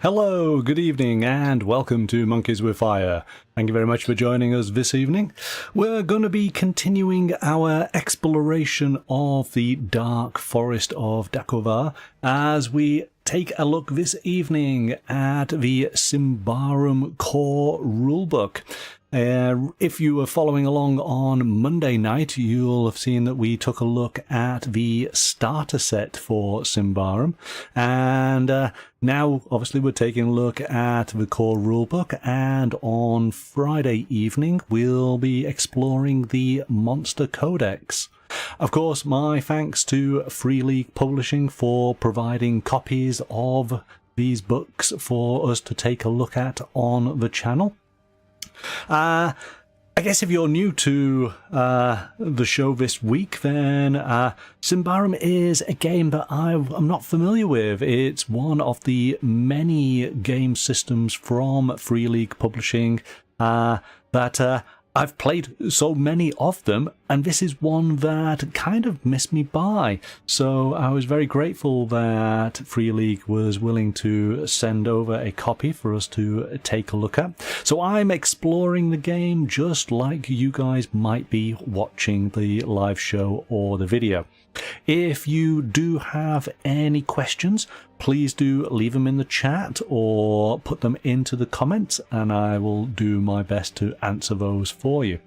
Hello, good evening, and welcome to Monkeys with Fire. Thank you very much for joining us this evening. We're going to be continuing our exploration of the Dark Forest of Davokar as we take a look this evening at the Symbaroum Core Rulebook. If you were following along on Monday night, you'll have seen that we took a look at the starter set for Symbaroum, and now obviously we're taking a look at the core rulebook, and on Friday evening we'll be exploring the Monster Codex. Of course, my thanks to Free League Publishing for providing copies of these books for us to take a look at on the channel. I guess if you're new to the show this week, then Symbaroum is a game that I'm not familiar with. It's one of the many game systems from Free League Publishing that I've played so many of them, and this is one that kind of missed me by. So I was very grateful that Free League was willing to send over a copy for us to take a look at. So I'm exploring the game just like you guys might be watching the live show or the video. If you do have any questions, please do leave them in the chat or put them into the comments, and I will do my best to answer those for you.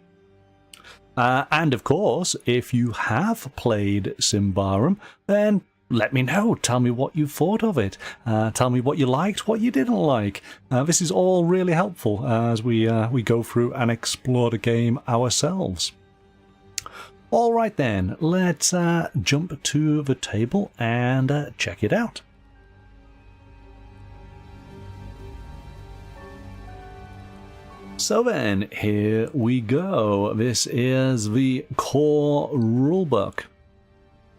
And of course, if you have played Symbaroum, then let me know. Tell me what you thought of it. Tell me what you liked, what you didn't like. This is all really helpful as we go through and explore the game ourselves. All right then, let's jump to the table and check it out. So then, here we go. This is the core rulebook.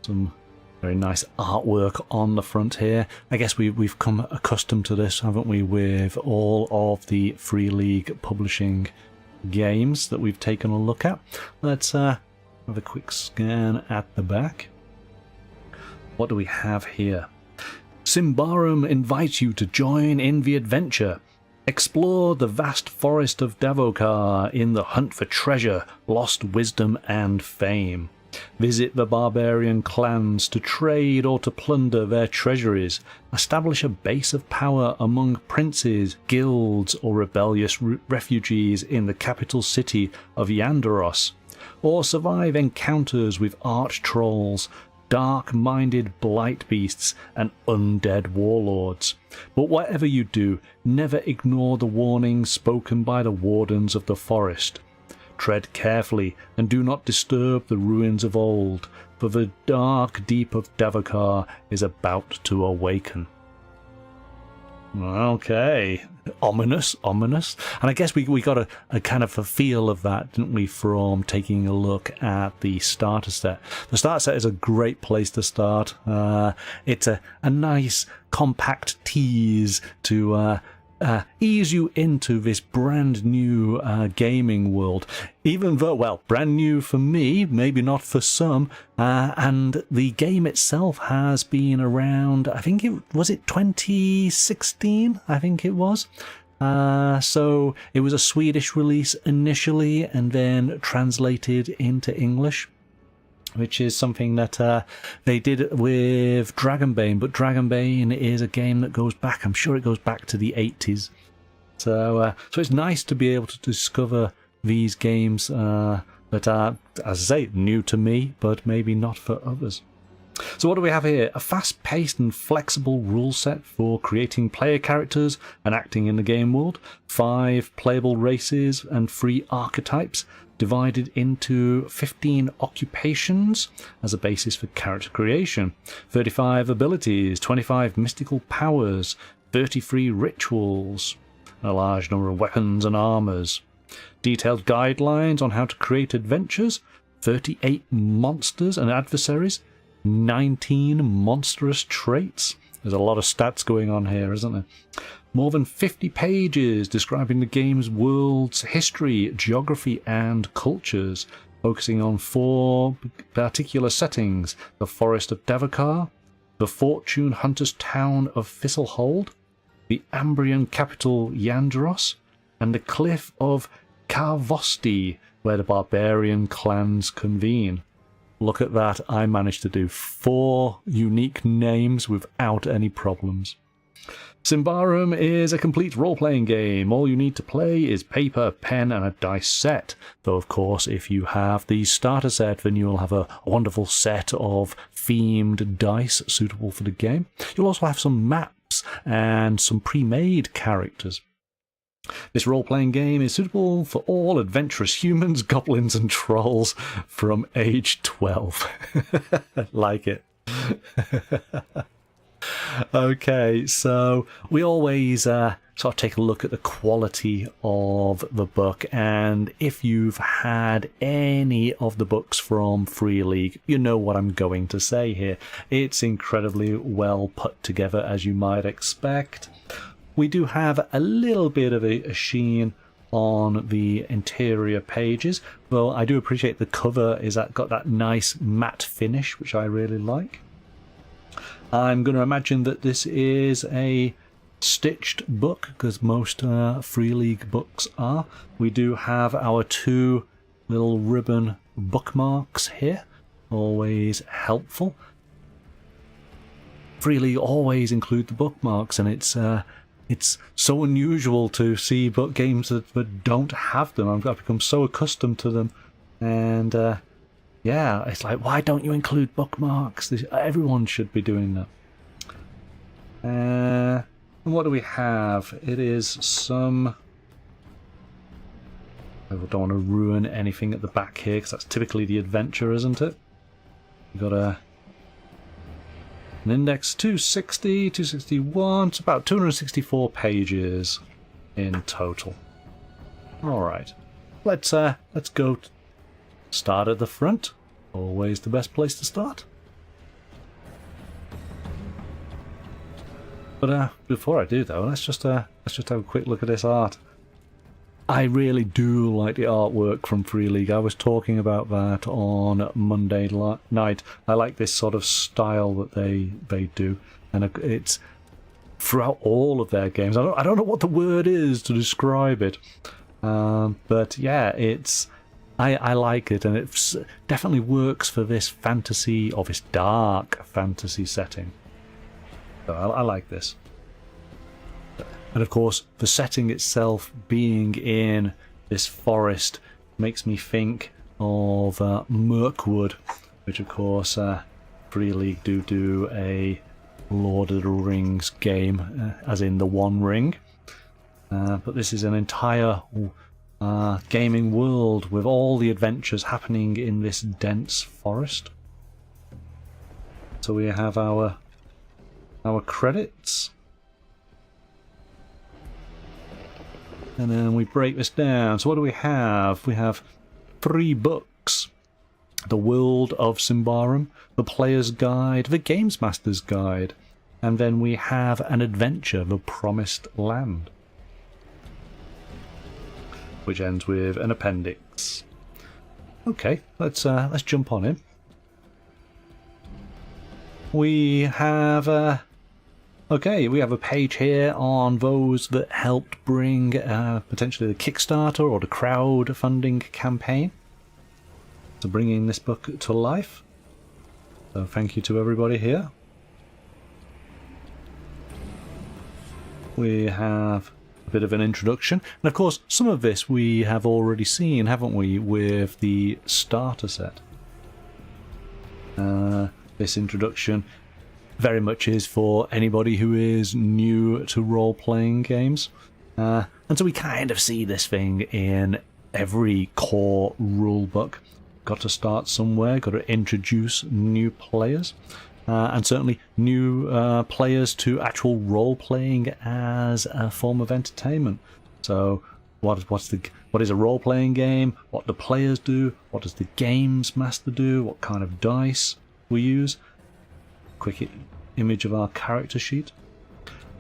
Some very nice artwork on the front here. I guess we've come accustomed to this, haven't we, with all of the Free League Publishing games that we've taken a look at. Let's have a quick scan at the back. What do we have here? Symbaroum invites you to join in the adventure. Explore the vast forest of Davokar in the hunt for treasure, lost wisdom and fame. Visit the barbarian clans to trade or to plunder their treasuries. Establish a base of power among princes, guilds or rebellious refugees in the capital city of Yandaros. Or survive encounters with arch trolls, dark-minded blight beasts and undead warlords. But whatever you do, never ignore the warnings spoken by the wardens of the forest. Tread carefully and do not disturb the ruins of old, for the dark deep of Davokar is about to awaken. Okay, ominous. And I guess we got a kind of a feel of that, didn't we, from taking a look at the starter set. The starter set is a great place to start. It's a nice compact tease to ease you into this brand new gaming world, even though, well, brand new for me, maybe not for some, and the game itself has been around, I think it was 2016, I think it was. So it was a Swedish release initially and then translated into English, which is something that they did with Dragonbane, but Dragonbane is a game that goes back, I'm sure it goes back to the 80s. So it's nice to be able to discover these games that are, as I say, new to me, but maybe not for others. So what do we have here? A fast-paced and flexible rule set for creating player characters and acting in the game world, 5 playable races and 3 archetypes, divided into 15 occupations as a basis for character creation, 35 abilities, 25 mystical powers, 33 rituals, a large number of weapons and armors, detailed guidelines on how to create adventures, 38 monsters and adversaries, 19 monstrous traits. There's a lot of stats going on here, isn't there? More than 50 pages describing the game's world's history, geography and cultures, focusing on 4 particular settings: the Forest of Davokar, the Fortune Hunter's town of Thistlehold, the Ambrian capital Yandros, and the cliff of Karvosti, where the barbarian clans convene. Look at that, I managed to do 4 unique names without any problems. Symbaroum is a complete role-playing game. All you need to play is paper, pen, and a dice set. Though, of course, if you have the starter set, then you'll have a wonderful set of themed dice suitable for the game. You'll also have some maps and some pre-made characters. This role-playing game is suitable for all adventurous humans, goblins, and trolls from age 12. Like it. Okay, so we always sort of take a look at the quality of the book, and if you've had any of the books from Free League, you know what I'm going to say here. It's incredibly well put together, as you might expect. We do have a little bit of a sheen on the interior pages, though I do appreciate the cover is got that nice matte finish, which I really like. I'm going to imagine that this is a stitched book, because most Free League books are. We do have our 2 little ribbon bookmarks here, always helpful. Free League always include the bookmarks, and it's so unusual to see book games that don't have them. I've become so accustomed to them, and yeah, it's like, why don't you include bookmarks? Everyone should be doing that. And what do we have? It is some... I don't want to ruin anything at the back here, because that's typically the adventure, isn't it? We've got an index 260, 261, it's about 264 pages in total. Alright, let's go start at the front. Always the best place to start. But before I do though, let's just have a quick look at this art. I really do like the artwork from Free League. I was talking about that on Monday night. I like this sort of style that they do, and it's throughout all of their games. I don't know what the word is to describe it, but yeah, I like it, and it definitely works for this fantasy, or this dark fantasy setting. So I like this. And of course, the setting itself being in this forest makes me think of Mirkwood, which of course Free League do a Lord of the Rings game, as in the One Ring. But this is an entire gaming world with all the adventures happening in this dense forest. So we have our credits. And then we break this down. So what do we have? We have 3 books. The World of Symbaroum, the Player's Guide, the Games Master's Guide, and then we have an adventure, The Promised Land, which ends with an appendix. Okay, let's jump on in. We have we have a page here on those that helped bring potentially the Kickstarter or the crowdfunding campaign to bringing this book to life. So thank you to everybody here. We have a bit of an introduction, and of course some of this we have already seen, haven't we, with the starter set. This introduction very much is for anybody who is new to role-playing games. And so we kind of see this thing in every core rulebook. Got to start somewhere, got to introduce new players. And certainly new players to actual role-playing as a form of entertainment. So what is a role-playing game? What do players do? What does the games master do? What kind of dice we use? Quick image of our character sheet,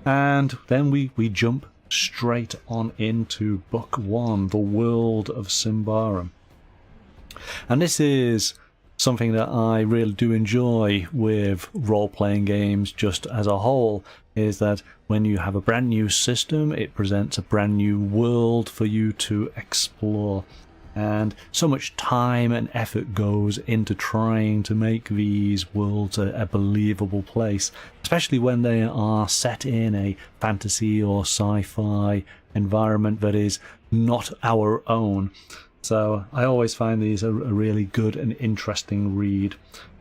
and then we jump straight on into book 1, The World of Symbaroum. And this is something that I really do enjoy with role-playing games just as a whole. is that when you have a brand new system, it presents a brand new world for you to explore. And so much time and effort goes into trying to make these worlds a believable place, especially when they are set in a fantasy or sci-fi environment that is not our own. So I always find these a really good and interesting read.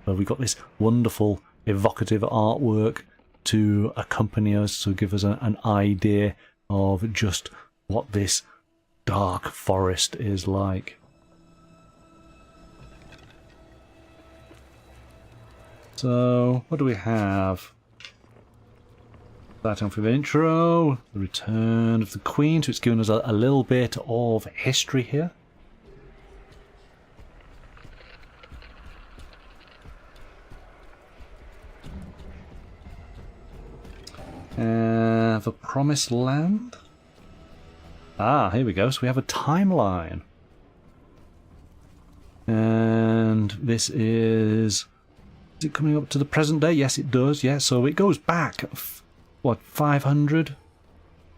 We've got this wonderful evocative artwork to accompany us, to give us an idea of just what this dark forest is like. So, what do we have? Starting off with the intro, the return of the Queen, so it's given us a little bit of history here. The Promised Land. Ah, here we go. So we have a timeline. And this is it coming up to the present day? Yes, it does. Yeah, so it goes back, what, 500?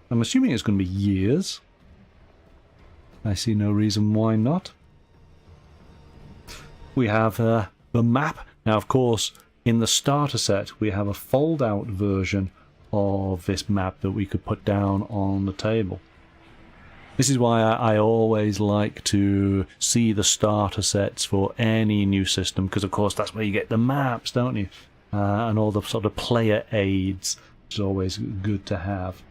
I'm assuming it's going to be years. I see no reason why not. We have the map. Now, of course, in the starter set, we have a fold-out version of this map that we could put down on the table. This is why I always like to see the starter sets for any new system, because of course that's where you get the maps, don't you? And all the sort of player aids, which is always good to have.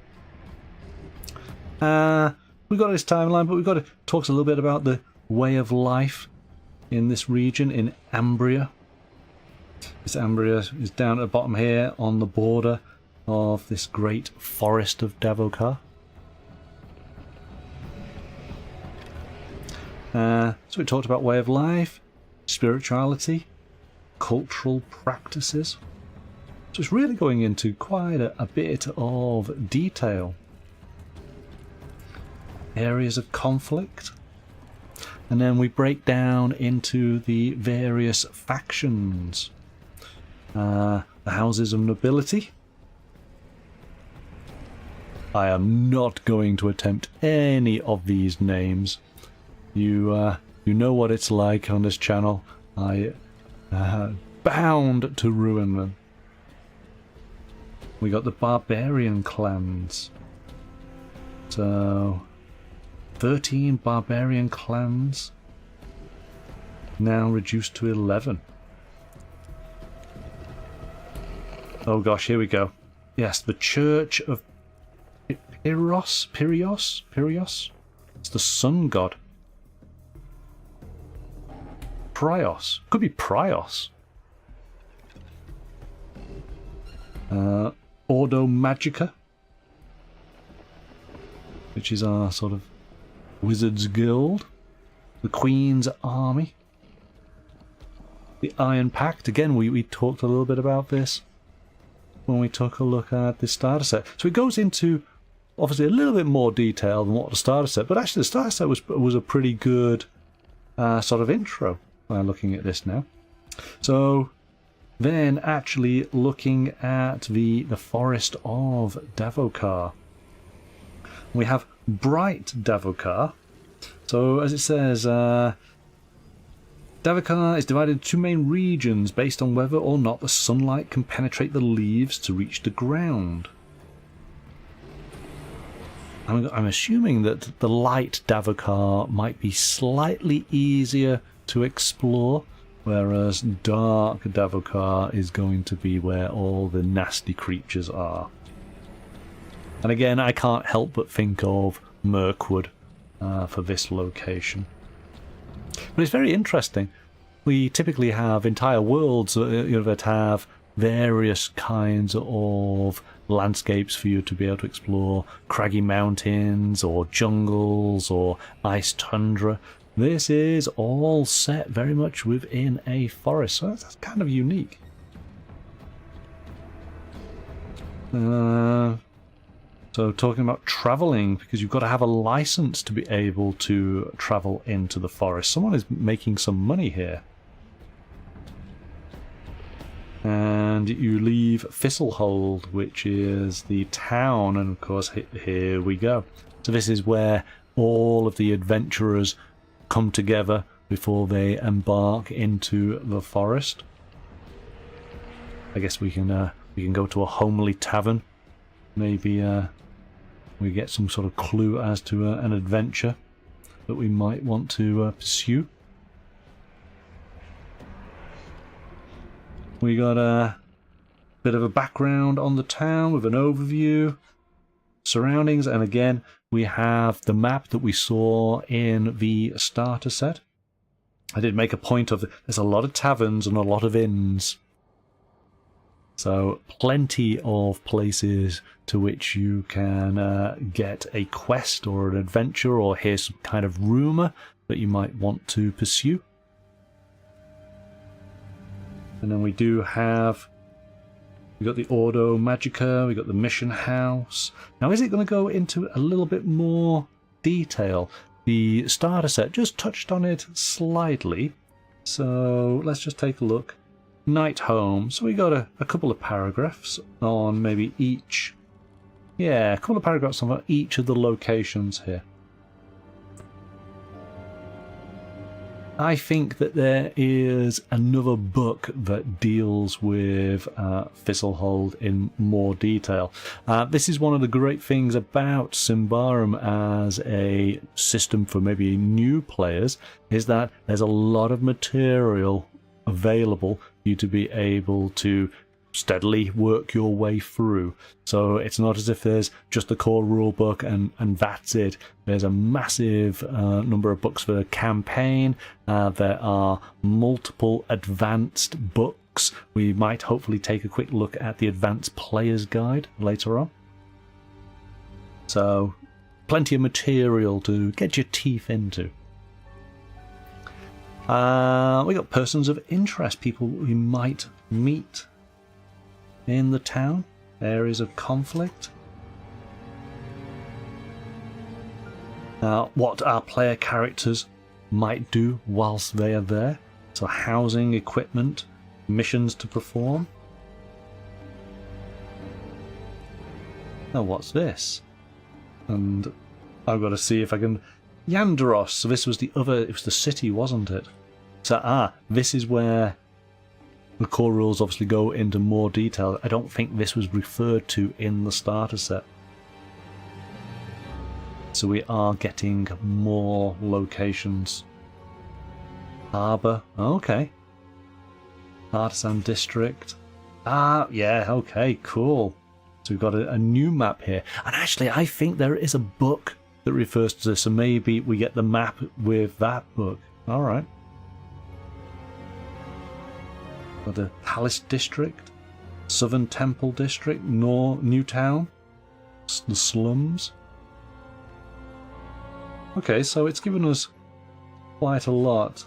We've got this timeline, but we've got to talk a little bit about the way of life in this region, in Ambria. This Ambria is down at the bottom here on the border of this great forest of Davokar. So we talked about way of life, spirituality, cultural practices. So it's really going into quite a bit of detail. Areas of conflict. And then we break down into the various factions. The houses of nobility. I am not going to attempt any of these names. You know what it's like on this channel. I bound to ruin them. We got the barbarian clans. So 13 barbarian clans, now reduced to 11. Oh gosh, here we go. Yes, the Church of Pyrrhos? It's the sun god. Prios. Could be Prios. Ordo Magica, which is our sort of Wizards Guild. The Queen's Army. The Iron Pact. Again, we talked a little bit about this when we took a look at the starter set. So it goes into obviously a little bit more detail than what the starter set, but actually the starter set was a pretty good sort of intro looking at this now. So then actually looking at the forest of Davokar. We have Bright Davokar. So as it says, Davokar is divided into two main regions based on whether or not the sunlight can penetrate the leaves to reach the ground. I'm assuming that the light Davokar might be slightly easier to explore, whereas dark Davokar is going to be where all the nasty creatures are. And again, I can't help but think of Mirkwood for this location. But it's very interesting. We typically have entire worlds that have various kinds of landscapes for you to be able to explore. Craggy mountains, or jungles, or ice tundra. This is all set very much within a forest, so that's kind of unique. So talking about travelling, because you've got to have a license to be able to travel into the forest. Someone is making some money here. and you leave Thistlehold, which is the town, and of course here we go. So this is where all of the adventurers come together before they embark into the forest. I guess we can go to a homely tavern. Maybe we get some sort of clue as to an adventure that we might want to pursue. We got a bit of a background on the town with an overview, surroundings, and again we have the map that we saw in the starter set. I did make a point of there's a lot of taverns and a lot of inns, so plenty of places to which you can get a quest or an adventure or hear some kind of rumour that you might want to pursue. And then we do have, we got the Ordo Magica, we got the Mission House. Now is it going to go into a little bit more detail? The starter set just touched on it slightly, so let's just take a look. Night Home, so we got a couple of paragraphs on maybe each, yeah, a couple of paragraphs on each of the locations here. I think that there is another book that deals with Thistlehold in more detail. This is one of the great things about Symbaroum as a system for maybe new players, is that there's a lot of material available for you to be able to steadily work your way through. So it's not as if there's just the core rulebook and that's it. There's a massive number of books for the campaign. There are multiple advanced books. We might hopefully take a quick look at the advanced player's guide later on. So plenty of material to get your teeth into. We got persons of interest, people we might meet in the town, areas of conflict. What our player characters might do whilst they are there. So housing, equipment, missions to perform. Now what's this? And I've got to see if I can... Yandaros, so this was the other, it was the city, wasn't it? So this is where the core rules obviously go into more detail. I don't think this was referred to in the starter set. So we are getting more locations. Harbour, okay. Artisan District. Yeah, okay, cool. So we've got a new map here. And actually, I think there is a book that refers to this, so maybe we get the map with that book. Alright. The Palace District, Southern Temple District, Newtown, the slums. Okay, so it's given us quite a lot.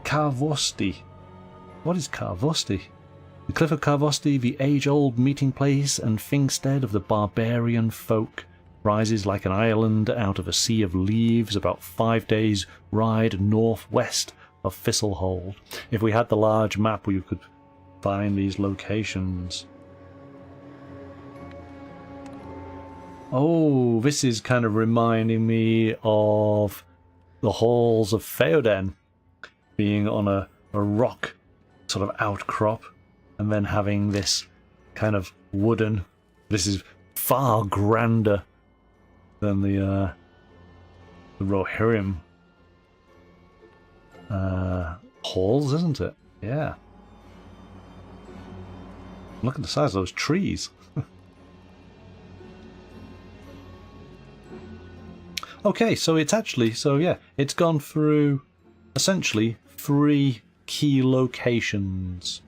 Carvosti. What is Carvosti? The Cliff of Carvosti, the age-old meeting place and thingstead of the barbarian folk, rises like an island out of a sea of leaves, about 5 days' ride northwest of Thistlehold. If we had the large map, we could find these locations. Oh, this is kind of reminding me of the halls of Theoden, being on a rock sort of outcrop, and then having this kind of wooden... This is far grander than the Rohirrim halls, isn't it? Yeah. Look at the size of those trees. Okay, so it's actually, it's gone through essentially 3 key locations.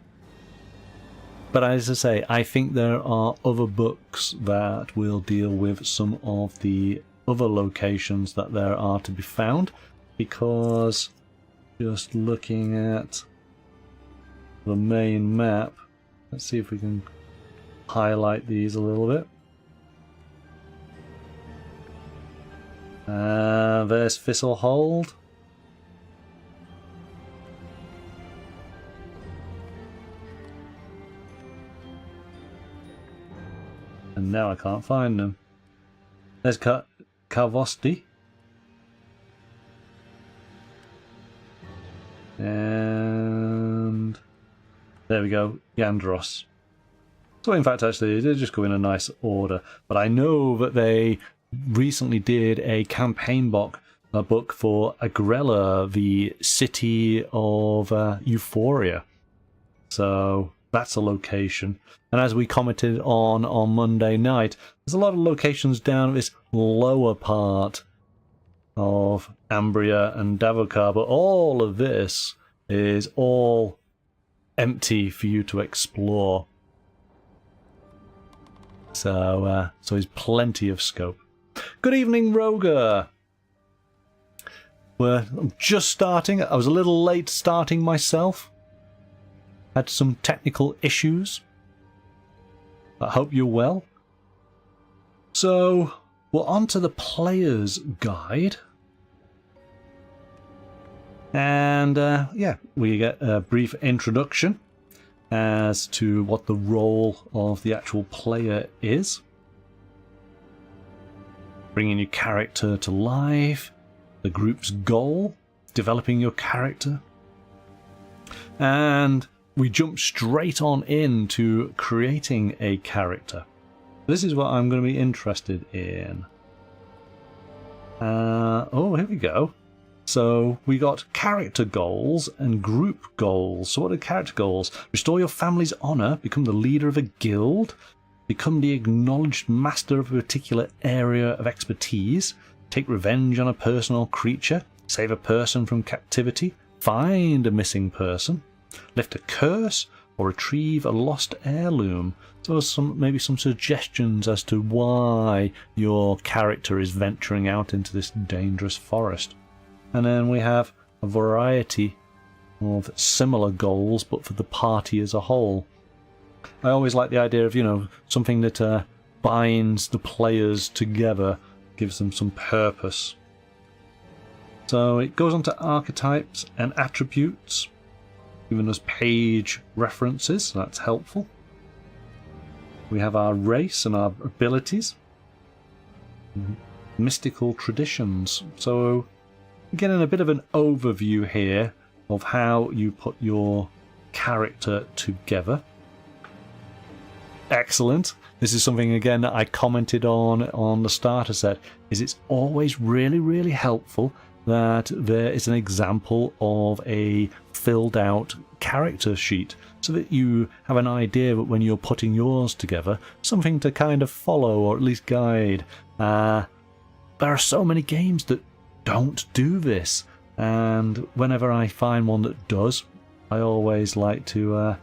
But as I say, I think there are other books that will deal with some of the other locations that there are to be found, because just looking at the main map, let's see if we can highlight these a little bit. There's Thistlehold. now I can't find them. There's Carvosti. And there we go, Yandros. So in fact, actually, they just go in a nice order. But I know that they recently did a campaign book for Agrella, the city of Euphoria. So that's a location. And as we commented on Monday night, there's a lot of locations down at this lower part of Ambria and Davokar, but all of this is all empty for you to explore. So there's plenty of scope. Good evening, Roger. I'm just starting. I was a little late starting myself. Had some technical issues. I hope you're well. So we're on to the player's guide. And yeah, we get a brief introduction as to what the role of the actual player is. Bringing your character to life, the group's goal, developing your character. And we jump straight on into creating a character. This is what I'm going to be interested in. Oh, here we go. So we got character goals and group goals. So what are character goals? Restore your family's honor, become the leader of a guild, become the acknowledged master of a particular area of expertise, take revenge on a person or creature, save a person from captivity, find a missing person, lift a curse, or retrieve a lost heirloom. So maybe some suggestions as to why your character is venturing out into this dangerous forest. And then we have a variety of similar goals, but for the party as a whole. I always like the idea of, something that binds the players together, gives them some purpose. So it goes on to archetypes and attributes, giving us page references, so that's helpful. We have our race and our abilities. Mystical traditions. So getting a bit of an overview here of how you put your character together. Excellent. This is something, again, that I commented on the starter set, is it's always really, really helpful that there is an example of a filled out character sheet so that you have an idea that when you're putting yours together, something to kind of follow or at least guide. There are so many games that don't do this, and whenever I find one that does, I always like to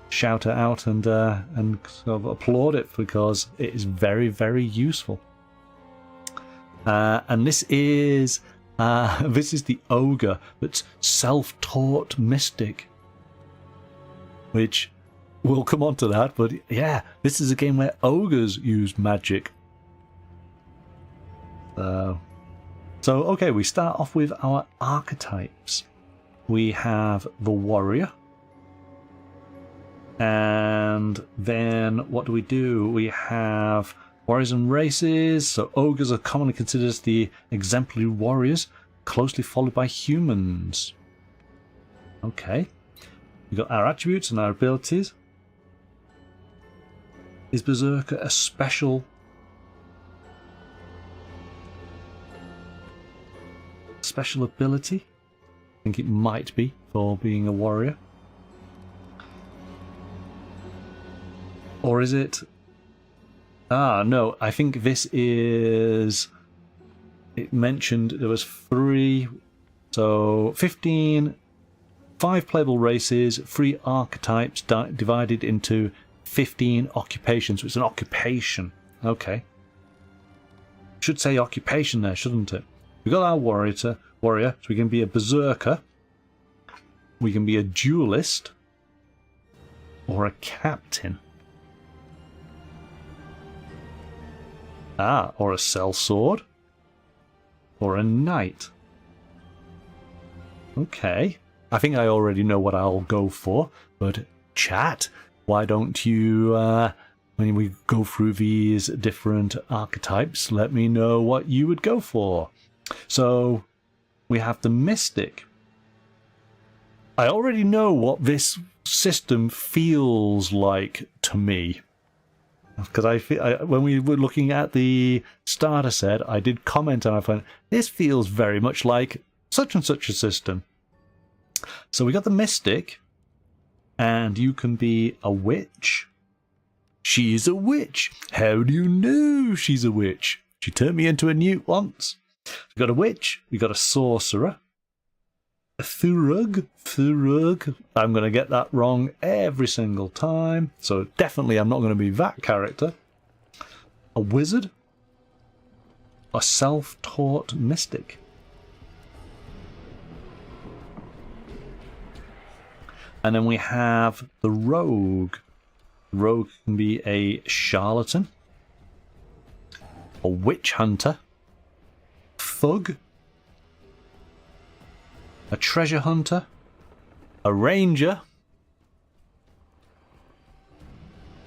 shout it out and sort of applaud it, because it is very, very useful. And this is the ogre that's self-taught mystic, which we'll come on to that, but yeah, this is a game where ogres use magic. So okay, we start off with our archetypes. We have the warrior. And then what do? We have warriors and races. So ogres are commonly considered as the exemplary warriors, closely followed by humans. Okay. We've got our attributes and our abilities. Is Berserker a special ability? I think it might be for being a warrior. Or is it... no, I think this is... It mentioned there was 3... So, 15... 5 playable races, 3 archetypes divided into 15 occupations. So it's an occupation. Okay. Should say occupation there, shouldn't it? We've got our warrior, so we can be a berserker, we can be a duelist, or a captain. Or a sellsword, or a knight. Okay, I think I already know what I'll go for, but chat, why don't you when we go through these different archetypes, let me know what you would go for. So we have the Mystic. I already know what this system feels like to me, because when we were looking at the starter set, I did comment and I found this feels very much like such and such a system. So we got the Mystic, and you can be a witch. She's a witch. How do you know she's a witch? She turned me into a newt once. We got a witch. We got a sorcerer. A Thurug. I'm going to get that wrong every single time. So definitely I'm not going to be that character. A wizard. A self-taught mystic. And then we have the rogue. Rogue can be a charlatan, a witch hunter, thug, a treasure hunter, a ranger.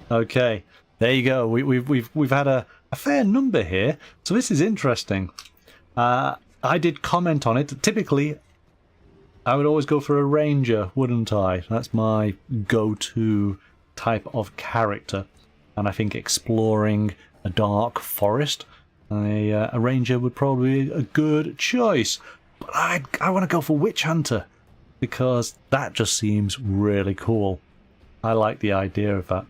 Okay, there you go. We've had a fair number here, so this is interesting. I did comment on it. Typically, I would always go for a ranger, wouldn't I? That's my go-to type of character, and I think exploring a dark forest, a ranger would probably be a good choice. But I want to go for witch hunter because that just seems really cool. I like the idea of that.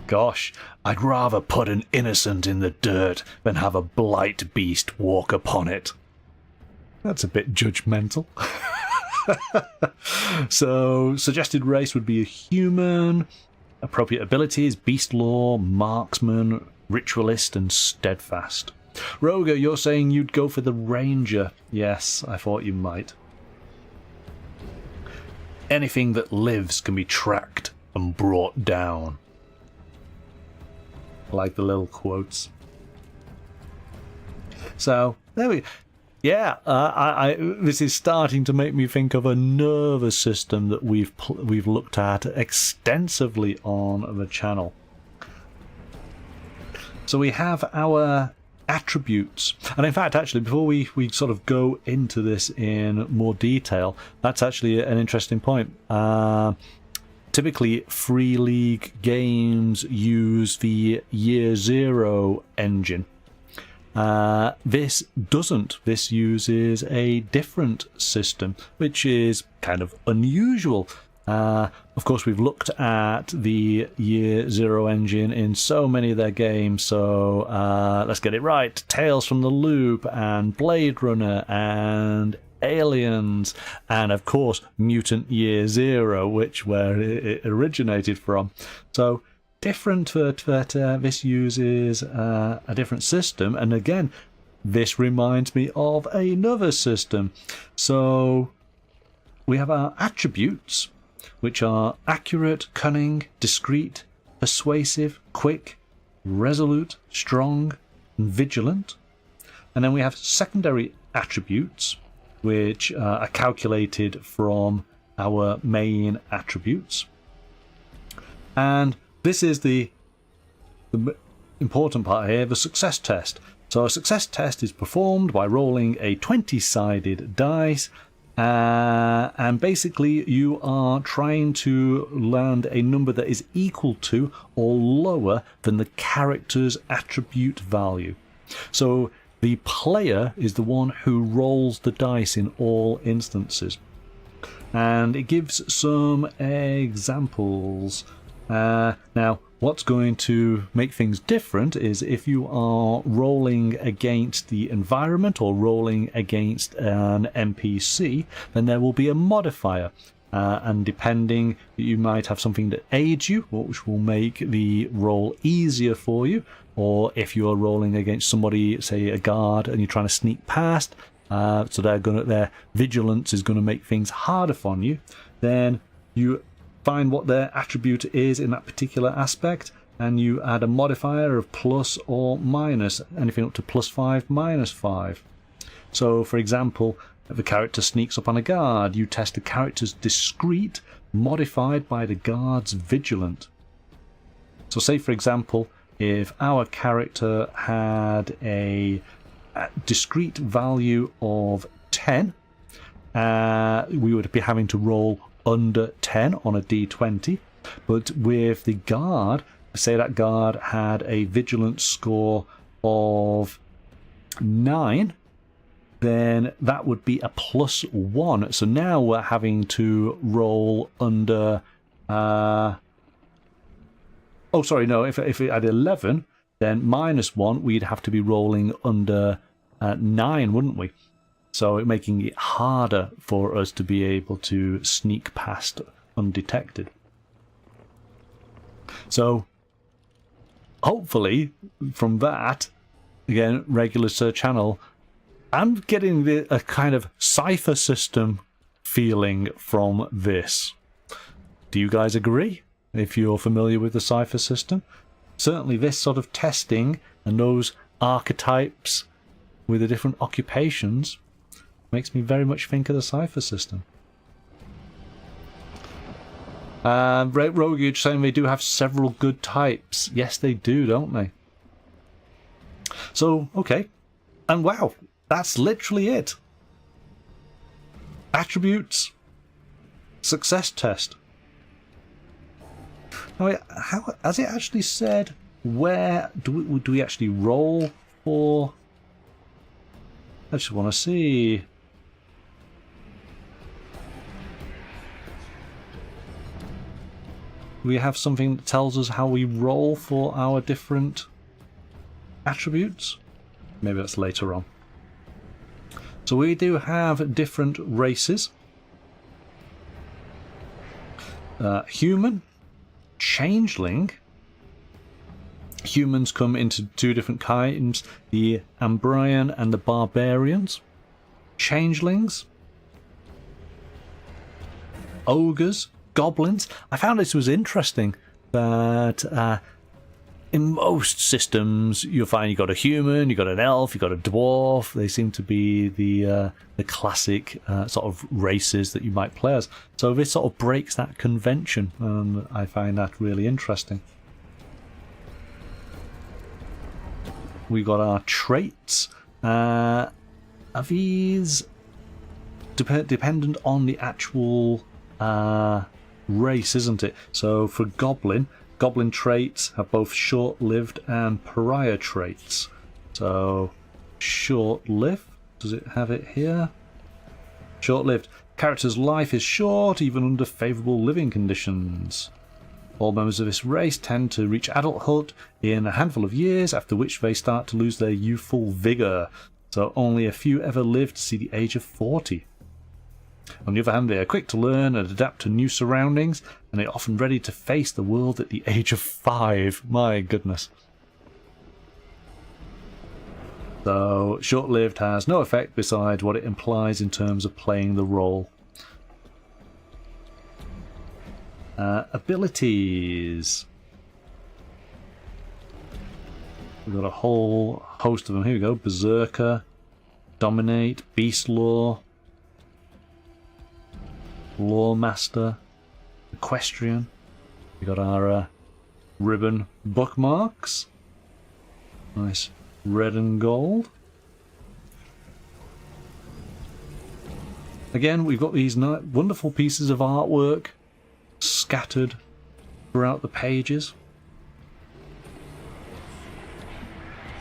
Gosh, I'd rather put an innocent in the dirt than have a blight beast walk upon it. That's a bit judgmental. So, suggested race would be a human. Appropriate abilities: beast law, marksman, ritualist, and steadfast. Roger, you're saying you'd go for the ranger. Yes, I thought you might. Anything that lives can be tracked and brought down. I like the little quotes. So, there we go. Yeah, this is starting to make me think of a nervous system that we've looked at extensively on the channel. So we have our attributes, and in fact, actually, before we sort of go into this in more detail, that's actually an interesting point. Typically, Free League games use the Year Zero engine. This doesn't. This uses a different system, which is kind of unusual. Of course, we've looked at the Year Zero engine in so many of their games, so let's get it right. Tales from the Loop, and Blade Runner, and Aliens, and of course, Mutant Year Zero, where it originated from. So, different, but this uses a different system, and again, this reminds me of another system. So we have our attributes, which are accurate, cunning, discreet, persuasive, quick, resolute, strong, and vigilant. And then we have secondary attributes, which are calculated from our main attributes. And this is the important part here, the success test. So a success test is performed by rolling a 20-sided dice, and basically you are trying to land a number that is equal to or lower than the character's attribute value. So the player is the one who rolls the dice in all instances. And it gives some examples. Now, what's going to make things different is if you are rolling against the environment or rolling against an NPC, then there will be a modifier. And depending, you might have something that aids you, which will make the roll easier for you. Or if you are rolling against somebody, say a guard, and you're trying to sneak past, so their vigilance is going to make things harder for you, then you find what their attribute is in that particular aspect, and you add a modifier of plus or minus, anything up to +5, -5. So, for example, If a character sneaks up on a guard, you test the character's discreet, modified by the guard's vigilant. So say, for example, if our character had a discrete value of 10, we would be having to roll under 10 on a d20. But with the guard, say that guard had a vigilance score of 9, then that would be a +1. So now we're having to roll under... if it had 11, then -1, we'd have to be rolling under 9, wouldn't we? So making it harder for us to be able to sneak past undetected. So hopefully from that, again, regular Sir Channel, I'm getting a kind of cipher system feeling from this. Do you guys agree? If you're familiar with the cipher system, certainly this sort of testing and those archetypes with the different occupations makes me very much think of the cipher system. Roguage saying they do have several good types. Yes, they do, don't they? So, okay. And wow, that's literally it. Attributes. Success test. Now, how has it actually said where do we actually roll for? I just want to see. We have something that tells us how we roll for our different attributes. Maybe that's later on. So we do have different races. Human, changeling. Humans come into two different kinds, the Ambrian and the Barbarians. Changelings. Ogres. Goblins. I found this was interesting that in most systems you'll find you've got a human, you've got an elf, you've got a dwarf. They seem to be the classic sort of races that you might play as. So this sort of breaks that convention, and I find that really interesting. We've got our traits. Are these dependent on the actual race, isn't it? So for goblin traits have both short-lived and pariah traits. So short-lived, does it have it here? Short-lived. Character's life is short even under favourable living conditions. All members of this race tend to reach adulthood in a handful of years, after which they start to lose their youthful vigour. So only a few ever live to see the age of 40. On the other hand, they are quick to learn and adapt to new surroundings, and they are often ready to face the world at the age of 5. My goodness. So, short-lived has no effect besides what it implies in terms of playing the role. Abilities. We've got a whole host of them. Here we go. Berserker, Dominate, Beast Law, Lawmaster, Equestrian. We got our ribbon bookmarks. Nice red and gold. Again, we've got these wonderful pieces of artwork scattered throughout the pages.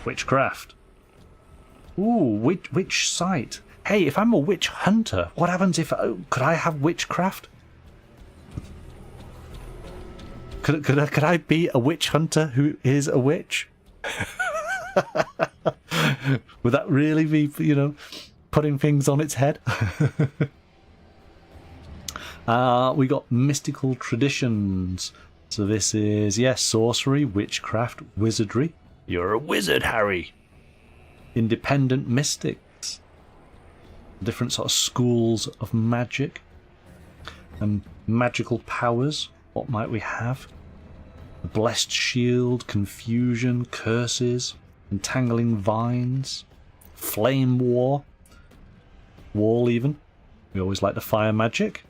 Witchcraft. Ooh, witch sight. Hey, if I'm a witch hunter, what happens if... could I have witchcraft? Could I be a witch hunter who is a witch? Would that really be, putting things on its head? We got mystical traditions. So this is, yes, sorcery, witchcraft, wizardry. You're a wizard, Harry. Independent mystic. Different sort of schools of magic and magical powers. What might we have? The blessed shield, confusion, curses, entangling vines, flame war. wall even. We always like the fire magic.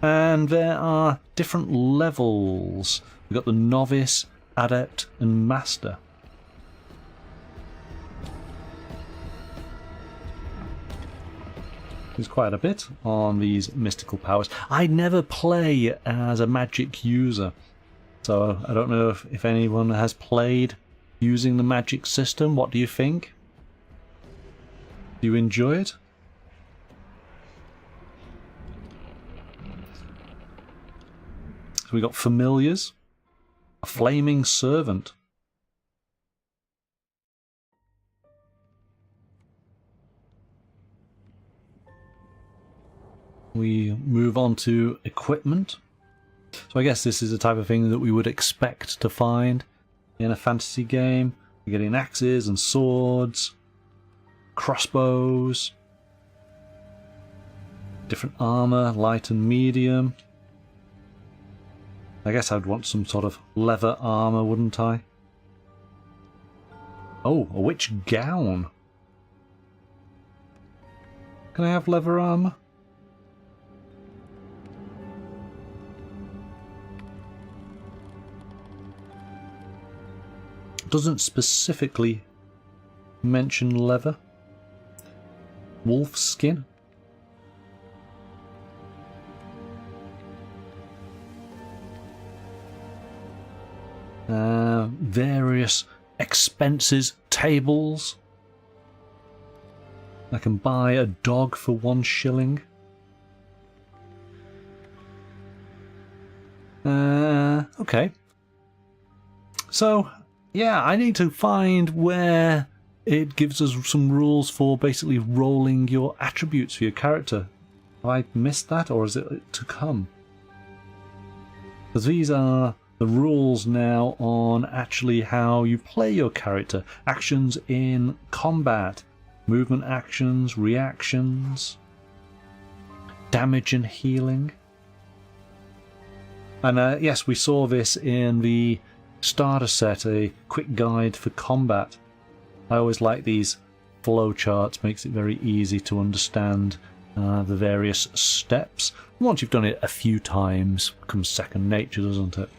And there are different levels. We've got the novice, adept, and master. There's quite a bit on these mystical powers. I never play as a magic user, so I don't know if anyone has played using the magic system. What do you think? Do you enjoy it? So we got familiars, a flaming servant. We move on to equipment. So I guess this is the type of thing that we would expect to find in a fantasy game. We're getting axes and swords, crossbows, different armor, light and medium. I guess I'd want some sort of leather armor, wouldn't I? Oh, a witch gown. Can I have leather armor? Doesn't specifically mention leather. Wolf skin. Various expenses, tables. I can buy a dog for 1 shilling. Okay. So, yeah, I need to find where it gives us some rules for basically rolling your attributes for your character. Have I missed that, or is it to come? Because these are the rules now on actually how you play your character. Actions in combat, movement actions, reactions, damage and healing. And yes, we saw this in the starter set, a quick guide for combat. I always like these flowcharts, makes it very easy to understand the various steps. Once you've done it a few times, it becomes second nature, doesn't it?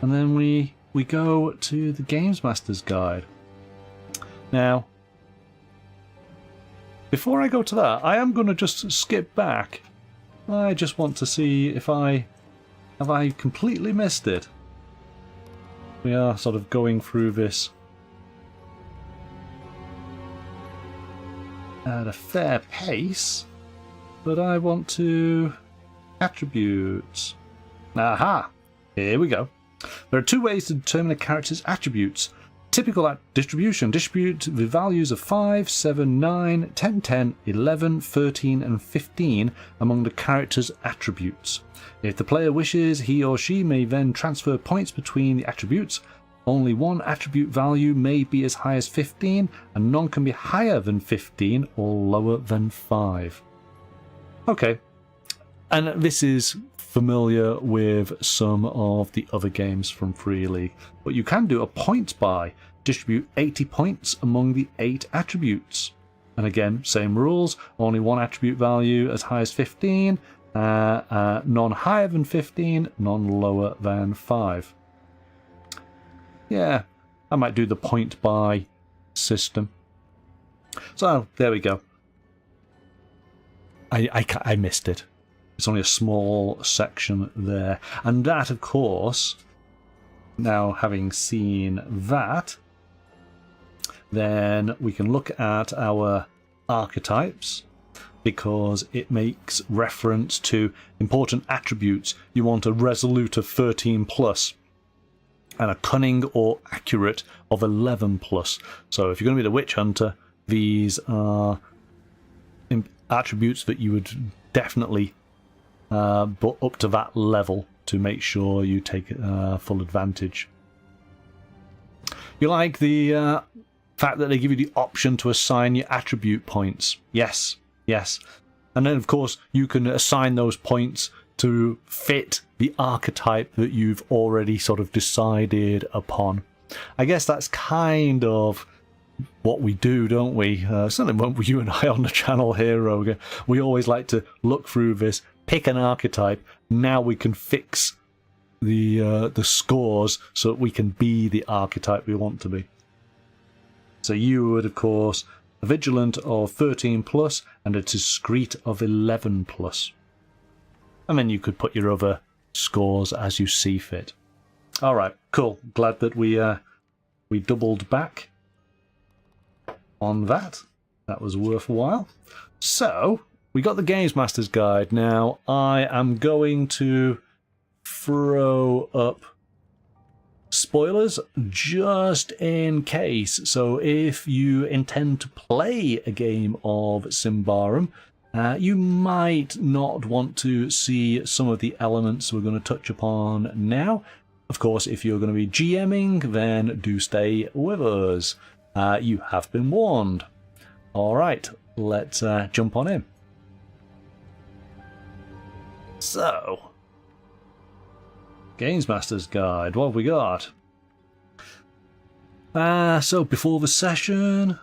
And then we go to the Games Master's Guide. Now, before I go to that, I am going to just skip back. I just want to see if have I completely missed it. We are sort of going through this at a fair pace, but I want to attributes. Aha! Here we go. There are 2 ways to determine a character's attributes. Typical distribution. Distribute the values of 5, 7, 9, 10, 10, 11, 13 and 15 among the character's attributes. If the player wishes, he or she may then transfer points between the attributes. Only one attribute value may be as high as 15, and none can be higher than 15 or lower than 5. Okay. And this is familiar with some of the other games from Free League. But you can do a points buy. Distribute 80 points among the 8 attributes. And again, same rules. Only one attribute value as high as 15. None higher than 15. None lower than 5. Yeah, I might do the point buy system. So, there we go. I missed it. It's only a small section there. And that, of course, now having seen that, then we can look at our archetypes, because it makes reference to important attributes. You want a resolute of 13 plus and a cunning or accurate of 11 plus. So if you're going to be the witch hunter, these are attributes that you would definitely but up to that level to make sure you take full advantage. You like the fact that they give you the option to assign your attribute points. Yes, yes. And then, of course, you can assign those points to fit the archetype that you've already sort of decided upon. I guess that's kind of what we do, don't we? Certainly when you and I on the channel here, Roger, we always like to look through this, pick an archetype. Now we can fix the scores so that we can be the archetype we want to be. So you would, of course, a vigilant of 13 plus and a discreet of 11 plus. And then you could put your other scores as you see fit. All right, cool. Glad that we doubled back on that. That was worthwhile. So we got the Games Master's Guide. Now I am going to throw up spoilers just in case. So if you intend to play a game of Symbaroum, you might not want to see some of the elements we're going to touch upon now. Of course, if you're going to be GMing, then do stay with us. You have been warned. All right, let's jump on in. So, Games Master's Guide, what have we got? So before the session,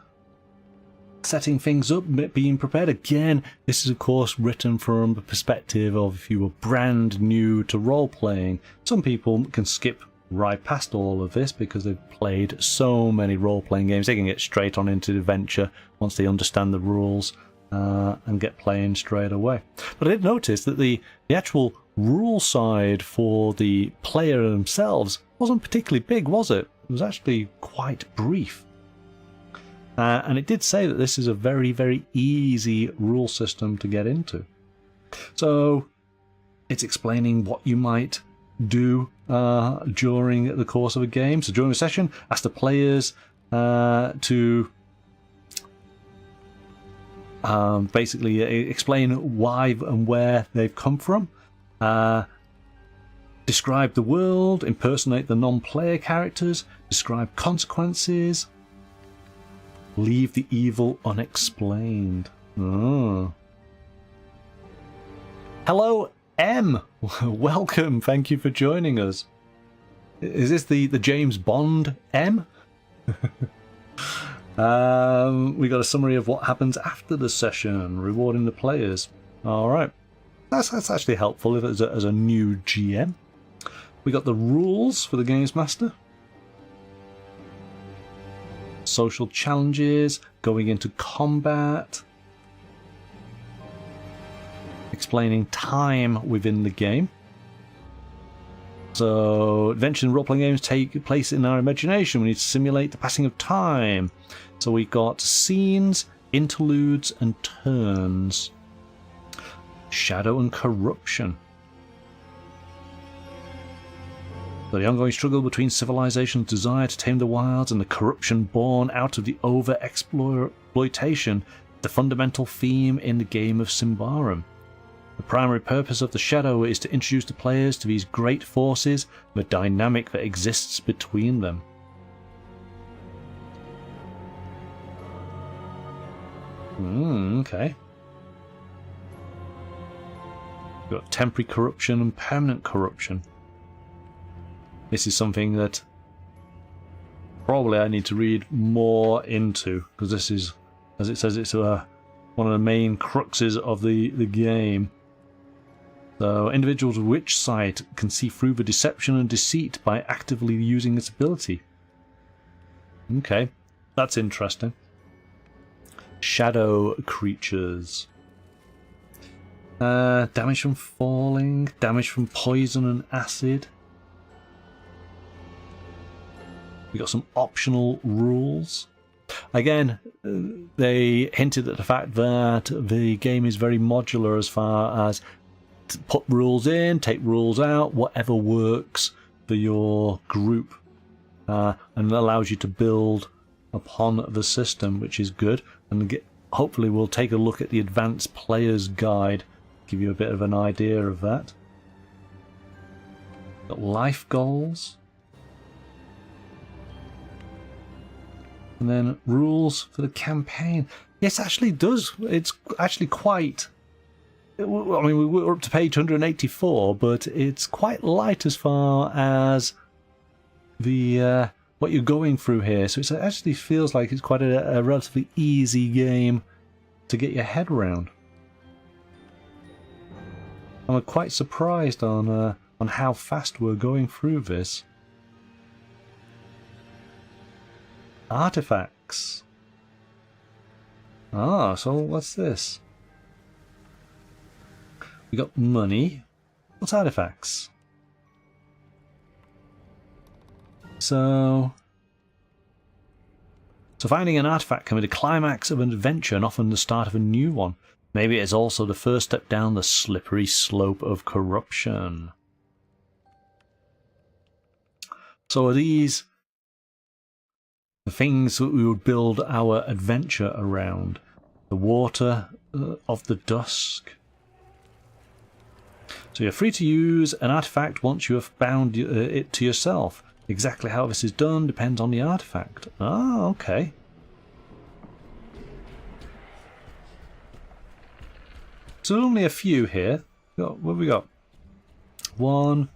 setting things up, being prepared. Again, this is of course written from the perspective of if you were brand new to role-playing. Some people can skip right past all of this because they've played so many role-playing games. They can get straight on into the adventure once they understand the rules and get playing straight away. But I did notice that the actual rule side for the player themselves wasn't particularly big, was it? It was actually quite brief. And it did say that this is a very, very easy rule system to get into. So it's explaining what you might do during the course of a game. So during a session, ask the players to basically explain why and where they've come from. Describe the world, impersonate the non-player characters, describe consequences, leave the evil unexplained. Oh. Hello, M. Welcome. Thank you for joining us. Is this the James Bond M? We got a summary of what happens after the session, rewarding the players. All right. That's actually helpful if it's as a new GM. We got the rules for the Games Master. Social challenges, going into combat, explaining time within the game. So, adventure and role-playing games take place in our imagination. We need to simulate the passing of time. So we've got scenes, interludes, and turns. Shadow and corruption. So the ongoing struggle between civilization's desire to tame the wilds and the corruption born out of the over-exploitation, the fundamental theme in the game of Symbaroum. The primary purpose of the Shadow is to introduce the players to these great forces and the dynamic that exists between them. Okay. We've got temporary corruption and permanent corruption. This is something that probably I need to read more into, because this is, as it says, it's one of the main cruxes of the game. So individuals with witch sight can see through the deception and deceit by actively using this ability. Okay, that's interesting. Shadow creatures. Damage from falling, damage from poison and acid. We got some optional rules. Again, they hinted at the fact that the game is very modular as far as to put rules in, take rules out, whatever works for your group, and allows you to build upon the system, which is good. And hopefully we'll take a look at the Advanced Player's Guide, give you a bit of an idea of that. Got life goals. And then rules for the campaign. Yes, it actually does. It's actually quite... I mean, we're up to page 184, but it's quite light as far as the what you're going through here. So it actually feels like it's quite a relatively easy game to get your head around. I'm quite surprised on how fast we're going through this. Artifacts. Ah, so what's this? We got money. What's artifacts? So finding an artifact can be the climax of an adventure and often the start of a new one. Maybe it's also the first step down the slippery slope of corruption. So are these the things that we would build our adventure around? The water of the dusk. So you're free to use an artifact once you have bound it to yourself. Exactly how this is done depends on the artifact. Ah, okay. So only a few here. What have we got? One.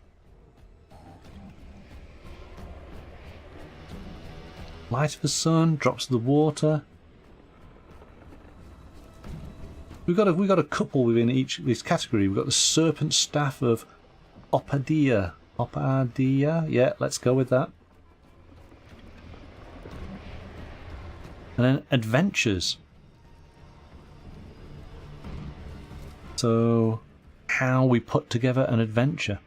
Light of the sun, drops of the water. We got a couple within each of this category. We've got the serpent staff of Opadia. Opadia, yeah, let's go with that. And then adventures. So, how we put together an adventure.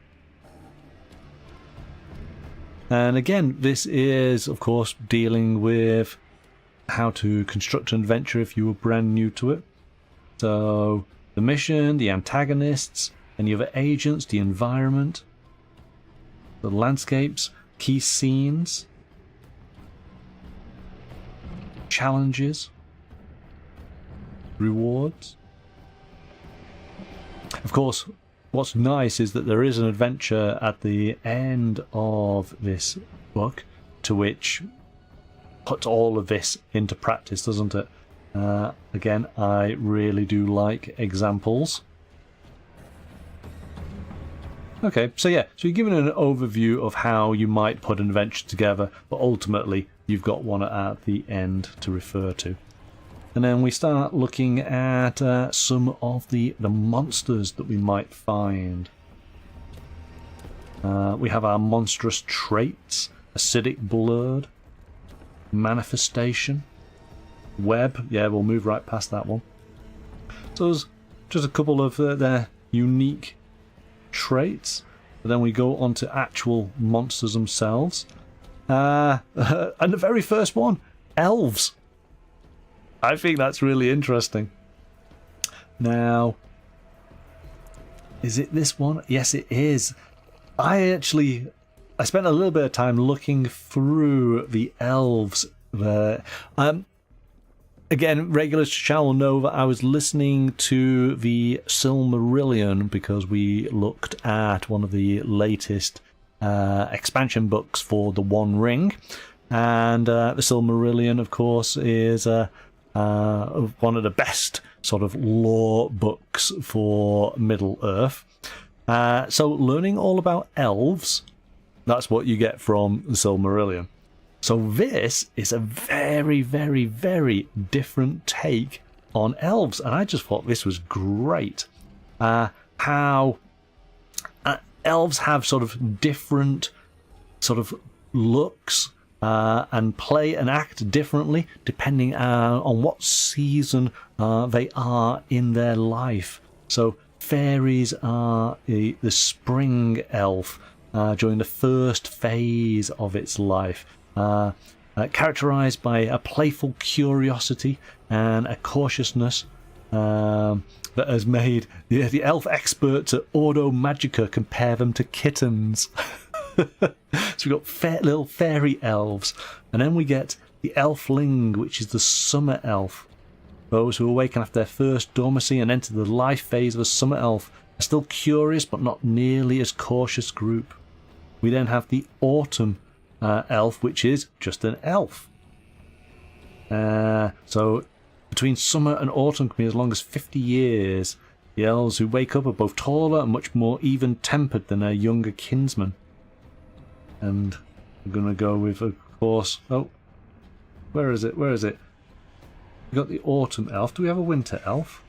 And again, this is, of course, dealing with how to construct an adventure if you were brand new to it. So, the mission, the antagonists, any other agents, the environment, the landscapes, key scenes, challenges, rewards. Of course, what's nice is that there is an adventure at the end of this book to which puts all of this into practice, doesn't it? Again, I really do like examples. Okay, so yeah, so you're given an overview of how you might put an adventure together, but ultimately you've got one at the end to refer to. And then we start looking at some of the monsters that we might find. We have our monstrous traits, acidic blood, manifestation, web, yeah, we'll move right past that one. So there's just a couple of their unique traits, but then we go on to actual monsters themselves. And the very first one, elves. I think that's really interesting. Now, is it this one? Yes, it is. I spent a little bit of time looking through the elves there. Again, regulars shall know that I was listening to the Silmarillion because we looked at one of the latest expansion books for the One Ring. And the Silmarillion, of course, is one of the best sort of lore books for Middle-earth. So learning all about elves, that's what you get from the Silmarillion. So this is a very, very, very different take on elves, and I just thought this was great. How elves have sort of different sort of looks and play and act differently depending on what season they are in their life. So fairies are the spring elf during the first phase of its life. Characterized by a playful curiosity and a cautiousness that has made the elf experts at Ordo Magica compare them to kittens. So we've got little fairy elves, and then we get the elfling, which is the summer elf. Those who awaken after their first dormancy and enter the life phase of a summer elf are still curious but not nearly as cautious group. We then have the autumn elf, which is just an elf. So between summer and autumn can be as long as 50 years. The elves who wake up are both taller and much more even-tempered than their younger kinsmen. And I'm going to go with Of course. Oh, where is it? Where is it? We got the autumn elf. Do we have a winter elf?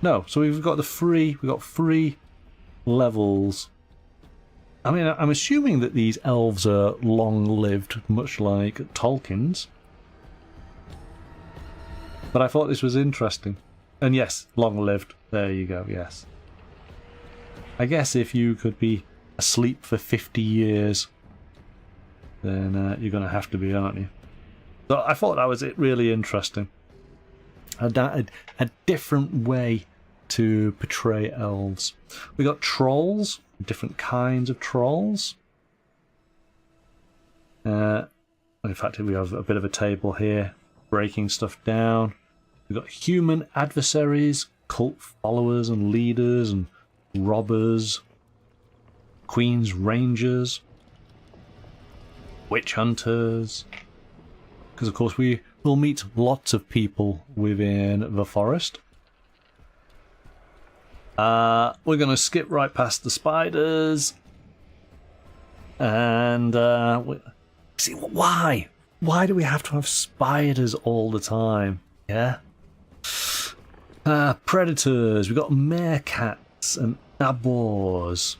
No. So we've got we've got 3 levels. I mean, I'm assuming that these elves are long-lived, much like Tolkien's. But I thought this was interesting. And yes, long-lived. There you go, yes. I guess if you could be asleep for 50 years, then you're going to have to be, aren't you? So I thought that was really interesting. A different way to portray elves. We got trolls, different kinds of trolls. In fact, we have a bit of a table here, breaking stuff down. We've got human adversaries, cult followers and leaders, and robbers, Queen's Rangers, witch hunters. Because, of course, we will meet lots of people within the forest. We're going to skip right past the spiders. And see, why? Why do we have to have spiders all the time? Yeah. Predators. We've got meerkats and abors.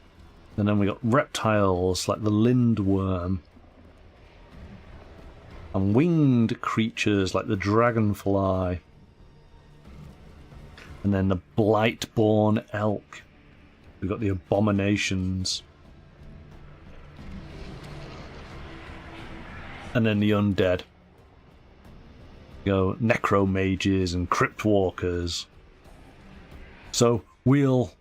And then we got reptiles like the lindworm. And winged creatures like the dragonfly. And then the blight-born elk. We've got the abominations. And then the undead. You know, necromages and cryptwalkers. So we'll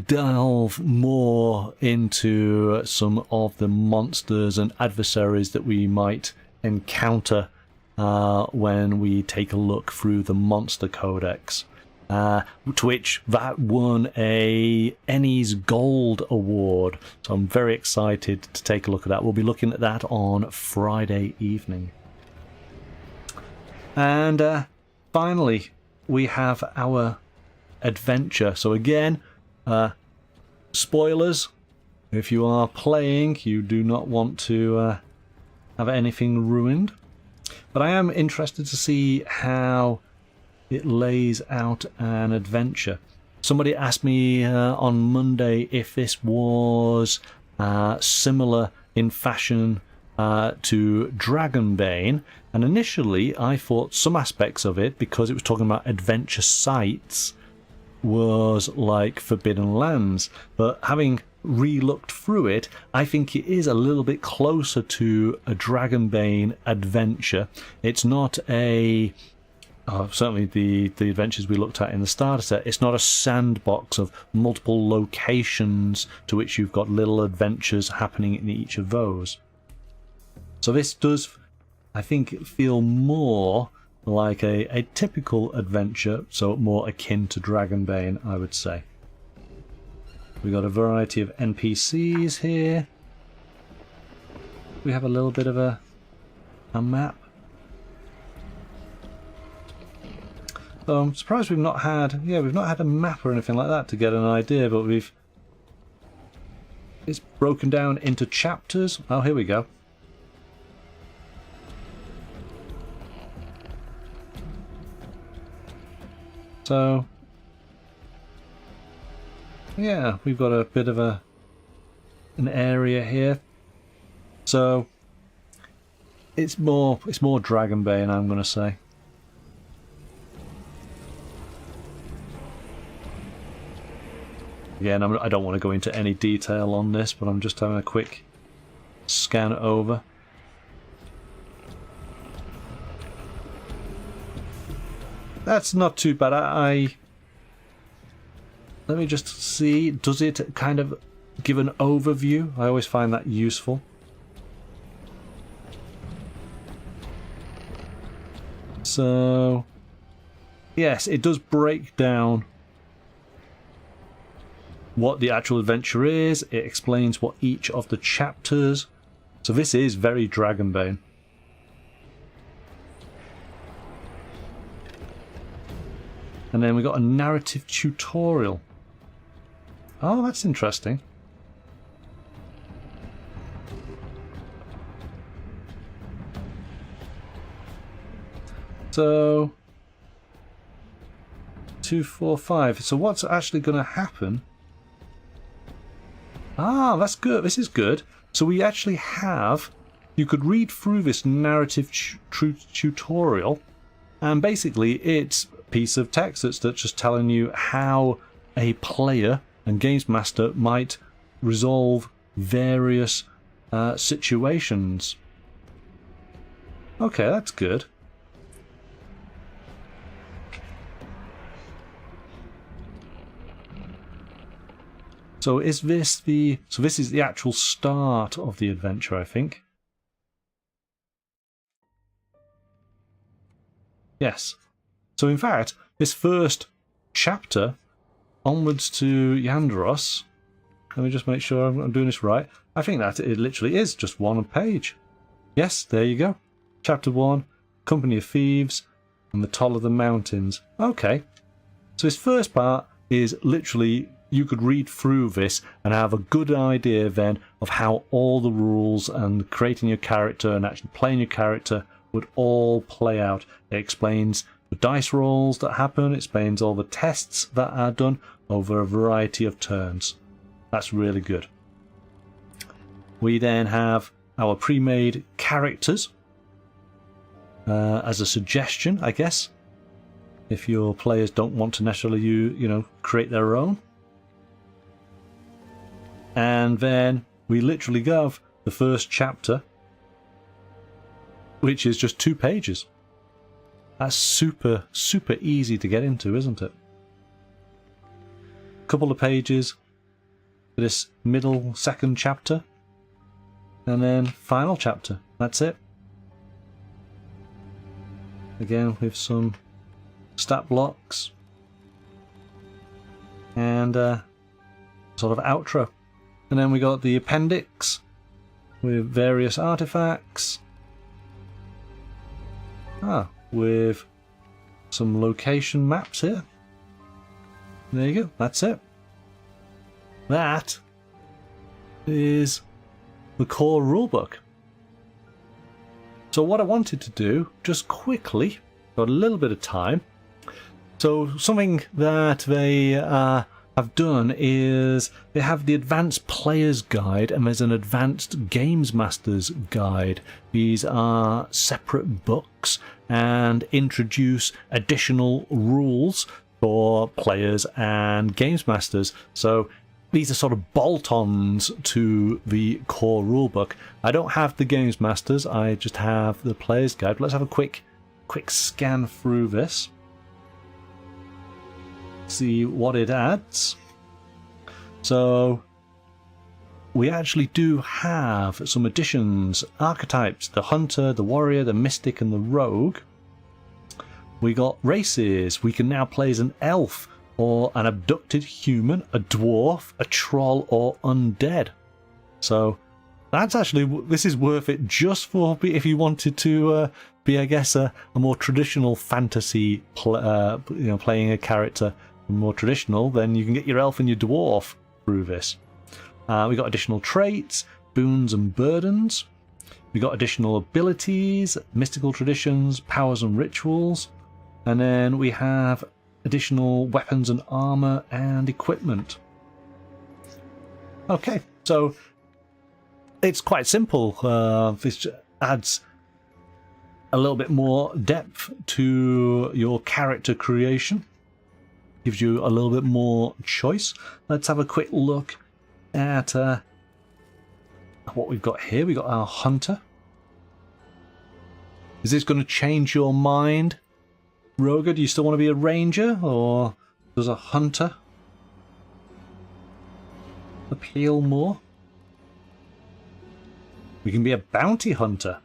delve more into some of the monsters and adversaries that we might encounter when we take a look through the Monster Codex. To which that won a Ennie's Gold Award. So I'm very excited to take a look at that. We'll be looking at that on Friday evening. And finally, we have our adventure. So again, spoilers. If you are playing, you do not want to have anything ruined. But I am interested to see how it lays out an adventure. Somebody asked me on Monday if this was similar in fashion to Dragonbane, and initially I thought some aspects of it, because it was talking about adventure sites, was like Forbidden Lands, but having re-looked through it, I think it is a little bit closer to a Dragonbane adventure. It's not a certainly the adventures we looked at in the starter set, it's not a sandbox of multiple locations to which you've got little adventures happening in each of those. So this does, I think, feel more like a typical adventure, so more akin to Dragonbane, I would say. We've got a variety of NPCs here. We have a little bit of a map. So I'm surprised we've not had a map or anything like that to get an idea, but it's broken down into chapters. Oh, here we go. So yeah, we've got a bit of an area here. So it's more Dragonbane, I'm going to say. Again, I don't want to go into any detail on this, but I'm just having a quick scan over. That's not too bad. Let me just see, does it kind of give an overview? I always find that useful. So, yes, it does break down what the actual adventure is. It explains what each of the chapters. So this is very Dragonbane. And then we got a narrative tutorial. Oh, that's interesting. So 2, 4, 5. So what's actually going to happen? Ah, that's good. This is good. So we actually have... You could read through this narrative tutorial, and basically it's a piece of text that's just telling you how a player and games master might resolve various situations. Okay, that's good. So is this the... So this is the actual start of the adventure, I think. Yes. So in fact, this first chapter, onwards to Yandros, let me just make sure I'm doing this right. I think that it literally is just one page. Yes, there you go. Chapter 1, Company of Thieves, and the Toll of the Mountains. Okay. So this first part is literally... You could read through this and have a good idea then of how all the rules and creating your character and actually playing your character would all play out. It explains the dice rolls that happen, it explains all the tests that are done over a variety of turns. That's really good. We then have our pre-made characters as a suggestion, I guess, if your players don't want to necessarily create their own. And then we literally have the first chapter, which is just 2 pages. That's super, super easy to get into, isn't it? Couple of pages for this middle second chapter, and then final chapter. That's it. Again, with some stat blocks and sort of outro. And then we got the appendix with various artifacts. With some location maps here. There you go, that's it. That is the core rulebook. So what I wanted to do, just quickly, got a little bit of time. So something that they have done is they have the Advanced Player's Guide and there's an Advanced Games Master's Guide. These are separate books and introduce additional rules for players and games masters. So these are sort of bolt-ons to the core rulebook. I don't have the games masters, I just have the player's guide. Let's have a quick scan through this. See what it adds. So we actually do have some additions. Archetypes: the hunter, the warrior, the mystic, and the rogue. We got races. We can now play as an elf, or an abducted human, a dwarf, a troll, or undead. So that's actually, this is worth it just for if you wanted to be, I guess, a more traditional fantasy, playing a character more traditional. Then you can get your elf and your dwarf through this. We got additional traits, boons and burdens. We got additional abilities, mystical traditions, powers and rituals, and then we have additional weapons and armor and equipment. Okay, so it's quite simple. This adds a little bit more depth to your character creation. Gives you a little bit more choice. Let's have a quick look at what we've got here. We've got our hunter. Is this going to change your mind, Roger? Do you still want to be a ranger, or does a hunter appeal more? We can be a bounty hunter.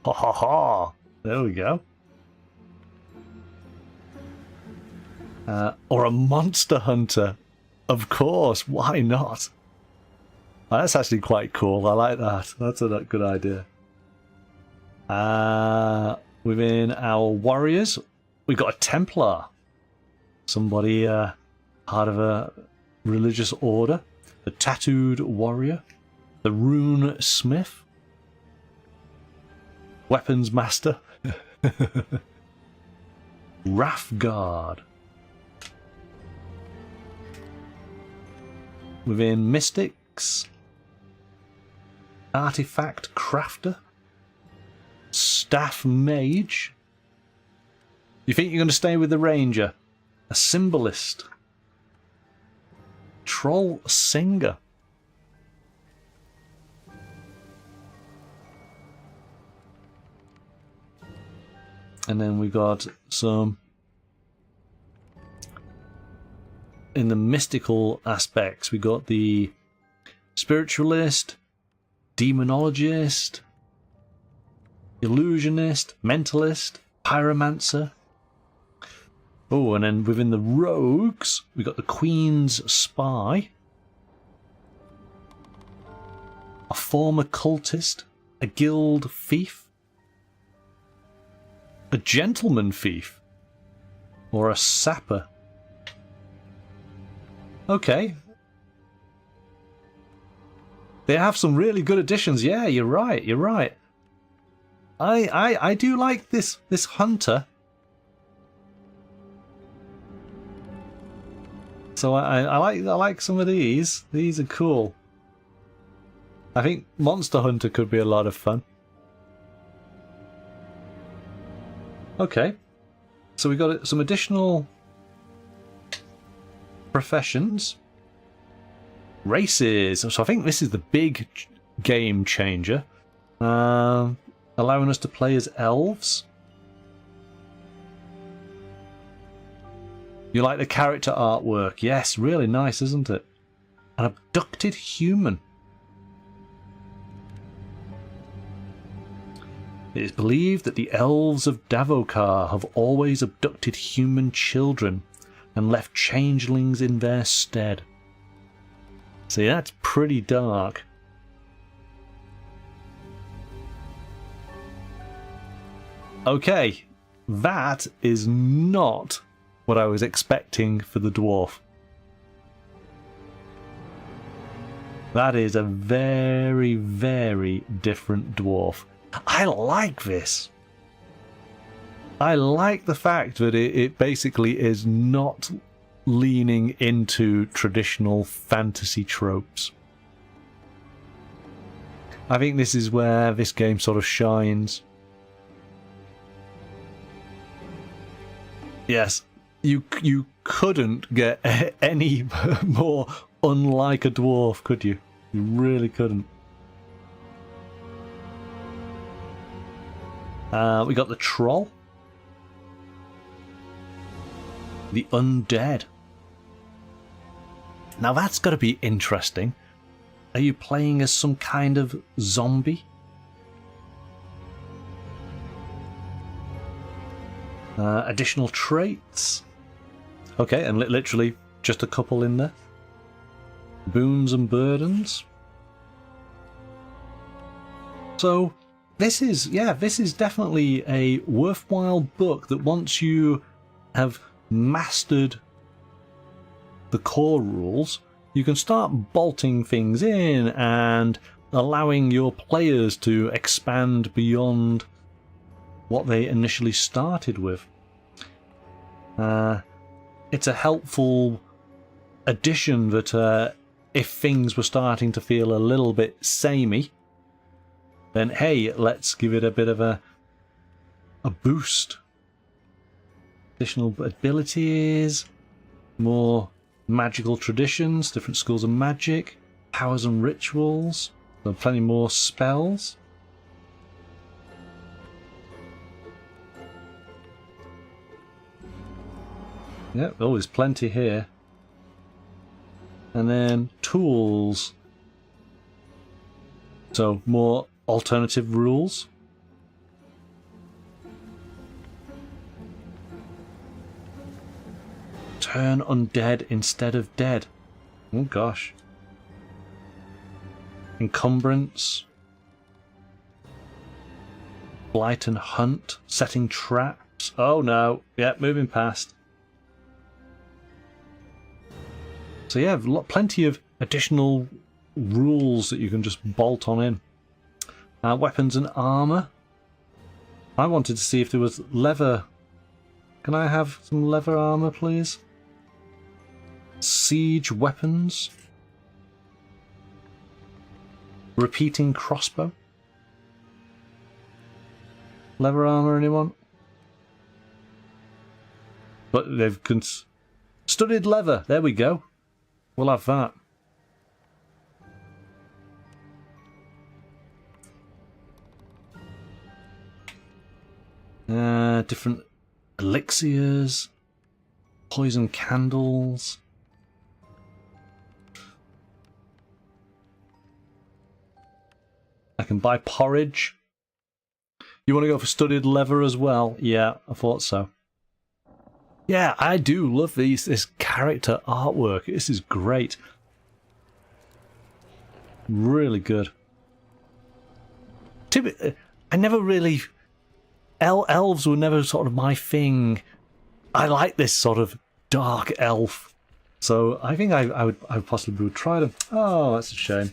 Ha ha ha! There we go. Or a monster hunter. Of course, why not? Oh, that's actually quite cool. I like that. That's a good idea. Within our warriors, we got a Templar. Somebody part of a religious order. The tattooed warrior. The rune smith. Weapons master. Wrathguard. Within Mystics, Artifact Crafter, Staff Mage. You think you're going to stay with the Ranger? A Symbolist. Troll Singer. And then we got some in the mystical aspects. We got the Spiritualist, Demonologist, Illusionist, Mentalist, Pyromancer. Oh, and then within the Rogues, we got the Queen's Spy, a former cultist, a guild thief, a gentleman thief, or a sapper. Okay. They have some really good additions. Yeah, you're right. You're right. I do like this hunter. So I like some of these. These are cool. I think Monster Hunter could be a lot of fun. Okay. So we got some additional professions. Races. So I think this is the big game changer. Allowing us to play as elves. You like the character artwork? Yes, really nice, isn't it? An abducted human. It is believed that the elves of Davokar have always abducted human children and left changelings in their stead. See, that's pretty dark. Okay, that is not what I was expecting for the dwarf. That is a very, very different dwarf. I like this. I like the fact that it basically is not leaning into traditional fantasy tropes. I think this is where this game sort of shines. Yes, you couldn't get any more unlike a dwarf, could you? You really couldn't. We got the troll. The undead. Now that's got to be interesting. Are you playing as some kind of zombie? Additional traits. Okay, and literally just a couple in there. Boons and burdens. So this is definitely a worthwhile book that once you have mastered the core rules, you can start bolting things in and allowing your players to expand beyond what they initially started with. It's a helpful addition that if things were starting to feel a little bit samey, then hey, let's give it a bit of a boost. Additional abilities, more magical traditions, different schools of magic, powers and rituals, so plenty more spells. Yep, oh, there's plenty here. And then tools. So more alternative rules. Turn undead instead of dead. Oh gosh. Encumbrance. Blight and hunt. Setting traps. Oh no. Yeah, moving past. So yeah, plenty of additional rules that you can just bolt on in. Weapons and armour. I wanted to see if there was leather Can I have some leather armor, please? Siege weapons. Repeating crossbow. Leather armor, anyone? But they've studded leather. There we go. We'll have that. Different elixirs, poison candles. I can buy porridge. You want to go for studded leather as well? Yeah, I thought so. Yeah, I do love this character artwork. This is great. Really good. I never really... Elves were never sort of my thing. I like this sort of dark elf. So I think I would possibly try them. Oh, that's a shame.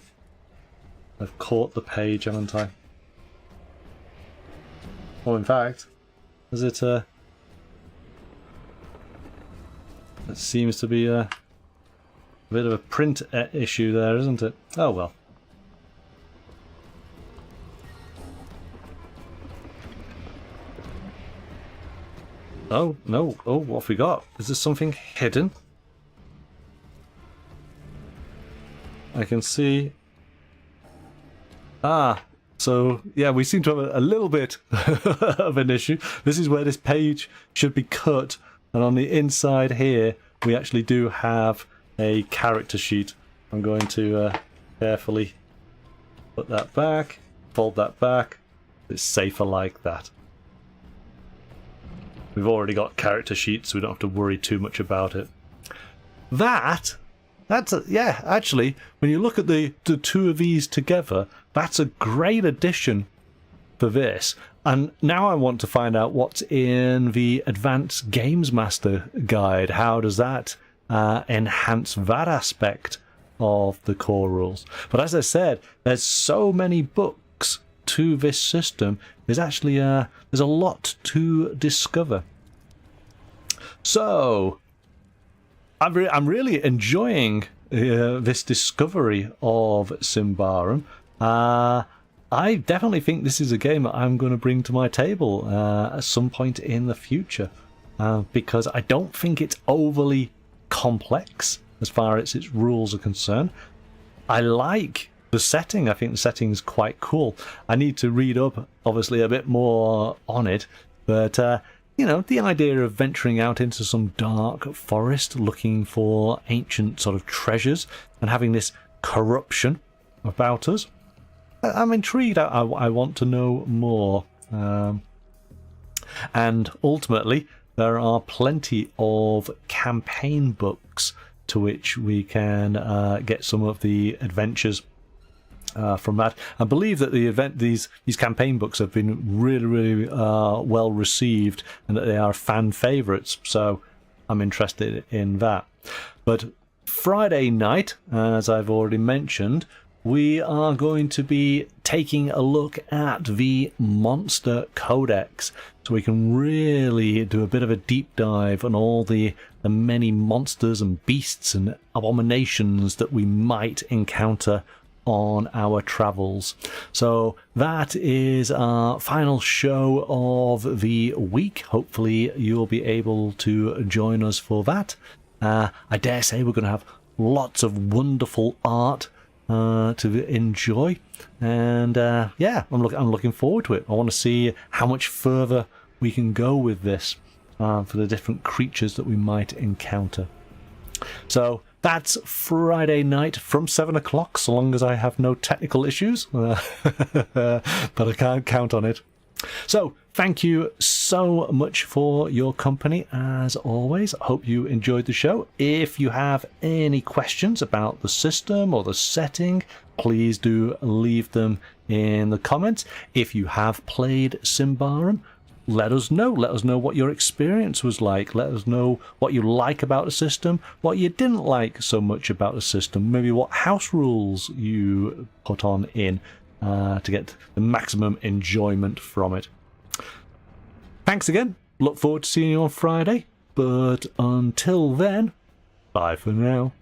I've caught the page, haven't I? Well, in fact, is it it seems to be a bit of a print issue there, isn't it? Oh well. Oh, no. Oh, what have we got? Is there something hidden? I can see... Ah, so, yeah, we seem to have a little bit of an issue. This is where this page should be cut, and on the inside here, we actually do have a character sheet. I'm going to carefully put that back, fold that back. It's safer like that. We've already got character sheets, so we don't have to worry too much about it. Yeah, actually, when you look at the two of these together, that's a great addition for this. And now I want to find out what's in the Advanced Games Master Guide. How does that enhance that aspect of the core rules? But as I said, there's so many books to this system. There's actually there's a lot to discover. So I'm really enjoying this discovery of Symbaroum. I definitely think this is a game that I'm going to bring to my table at some point in the future, because I don't think it's overly complex as far as its rules are concerned. I like the setting. I think the setting is quite cool. I need to read up, obviously, a bit more on it, but you know, the idea of venturing out into some dark forest looking for ancient sort of treasures and having this corruption about us, I'm intrigued. I want to know more. And ultimately, there are plenty of campaign books to which we can get some of the adventures from that. I believe that these campaign books have been really well received, and that they are fan favourites. So I'm interested in that. But Friday night, as I've already mentioned, we are going to be taking a look at the Monster Codex, so we can really do a bit of a deep dive on all the many monsters and beasts and abominations that we might encounter on our travels. So that is our final show of the week. Hopefully you'll be able to join us for that. I dare say we're going to have lots of wonderful art to enjoy, and yeah, I'm looking forward to it. I want to see how much further we can go with this for the different creatures that we might encounter. So that's Friday night from 7 o'clock, so long as I have no technical issues, but I can't count on it. So thank you so much for your company, as always. I hope you enjoyed the show. If you have any questions about the system or the setting, please do leave them in the comments. If you have played Symbaroum, let us know. Let us know what your experience was like. Let us know what you like about the system, what you didn't like so much about the system, maybe what house rules you put on in to get the maximum enjoyment from it. Thanks again look forward to seeing you on Friday. But until then, bye for now.